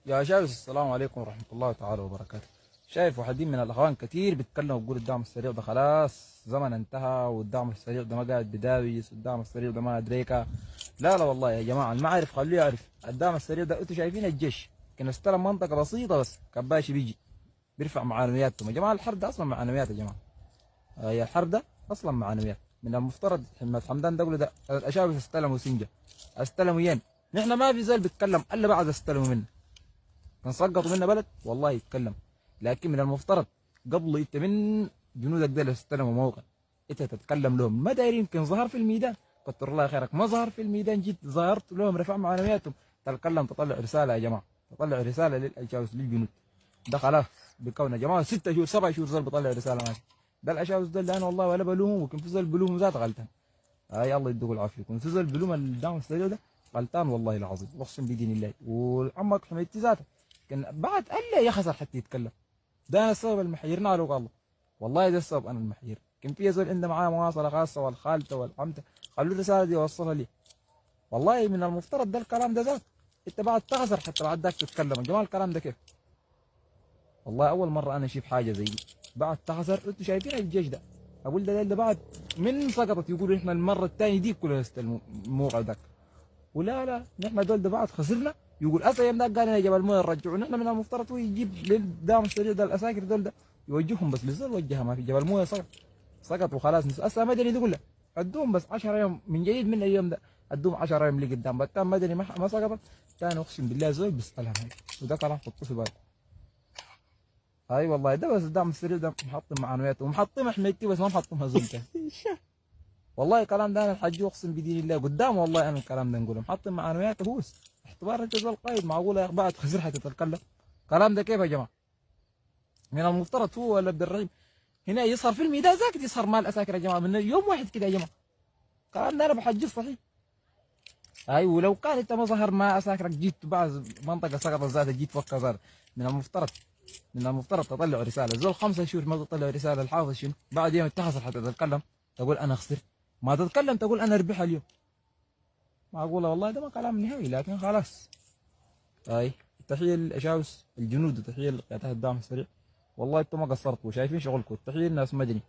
يا شايف، السلام عليكم ورحمة الله تعالى وبركاته. شايف واحدين من الأخوان كتير بيتكلموا بيقول الدعم السريع ده خلاص زمن انتهى، والدعم السريع ده ما قاعد بداويس، والدعم السريع ده ما أدريكا. لا لا والله يا جماعة، المعرف خليه يعرف. الدعم السريع ده انتوا شايفين الجيش كان استلم منطقة بسيطة بس كباشي بيجي بيرفع معنوياتهم. يا جماعة الحرب ده أصلا معنويات يا جماعة. هي الحرب ده أصلا معنويات. من المفترض محمد حمدان دولة ده الأشاوس استلموا سنجة، استلموا ين. نحن ما في زول بيتكلم إلا بعد استلموا منه. كان سقطوا منا بلد والله يتكلم. لكن من المفترض قبل انت من جنودك ده استلموا موقع انت تتكلم لهم. ما داير يمكن ظهر في الميدان، كتر الله خيرك. ما ظهر في الميدان، جيت ظهرت لهم رفع معنوياتهم. تتكلم تطلع رساله يا جماعه، تطلع رساله للاشاوس للجنود. ده خلاص بكون يا جماعه 6 شهور 7 شهور زول بيطلع رساله ماشي. ده الاشاوس ده اللي انا والله ولا بلومهم، وكان في زول بلومهم ذات غلطان. هاي الله يدوق العافيه. يكون في زول بلوم الدعم السريع ده غلطان والله العظيم، اقسم بدين الله. وعمك حميدتي ذاته كان بعد الا يخسر حتى يتكلم. ده انا السبب المحيرنا على الله. والله ده السبب انا المحير. كان في زول عنده معاه مواصله خاصه والخالته والعمته، خلوا الرساله دي وصلها لي. والله من المفترض ده الكلام ده ذات انت بعد تخسر حتى بعد ذاك تتكلم. يا جماعه الكلام ده كيف؟ والله اول مره انا اشوف حاجه زي دي. بعد تخسر انتوا شايفين الجيش ده اقول ده بعد من سقطت يقولوا احنا المره الثانيه دي كلها نستلموا الموقع ذاك. ولا لا، نحن دول ده بعد خسرنا يقول اسا يوم ذاك قال لنا جبل مويه رجعوا. نحن من المفترض هو يجيب للدعم السريع ده الاساكر دول ده يوجههم، بس لسه وجهها ما في. جبل مويه سقط وخلاص. اسا مدني تقول له ادوهم بس 10 يوم من جديد من اليوم ده، ادوهم 10 يوم لقدام. بتام مدني ما سقطت ثاني، اقسم بالله زول بيستلهم هاي. وده كلام حطوه في بالك. اي والله ده بس الدعم السريع ده محطم معنوياته ومحطم حميتي، بس ما محطمها زول تاني. والله الكلام ده انا الحاج اقسم بدين الله قدام. والله انا الكلام ده نقوله محطم معنوياته هو. اعتبار انت زول قايد معقوله يا اخي بعد خسر حتتكلم؟ الكلام ده كيف يا جماعه؟ من المفترض هو ولا عبد الرحيم هنا يسهر في الميدان ساكت، يسهر مال اساكر يا جماعه من يوم واحد كده يا جماعه. الكلام ده انا بحجز صحيح. اي ولو كان انت ما ظهر ما اساكرك جيت بعد منطقه سقطت ذاتها جيت فكها ذاتها. من المفترض من المفترض تطلع رساله زول 5 شهور ما تطلع رساله الحافظ شنو بعد يوم اتخذ حتى تتكلم تقول انا خسرت. ما تتكلم تقول انا ربح اليوم. معقوله والله ده ما كلام نهائي. لكن خلاص. اي تحيه للاشاوس الجنود وتحيه لقيادات الدعم السريع. والله انتم ما قصرتوا شايفين شغلكم. تحيه للناس مدني.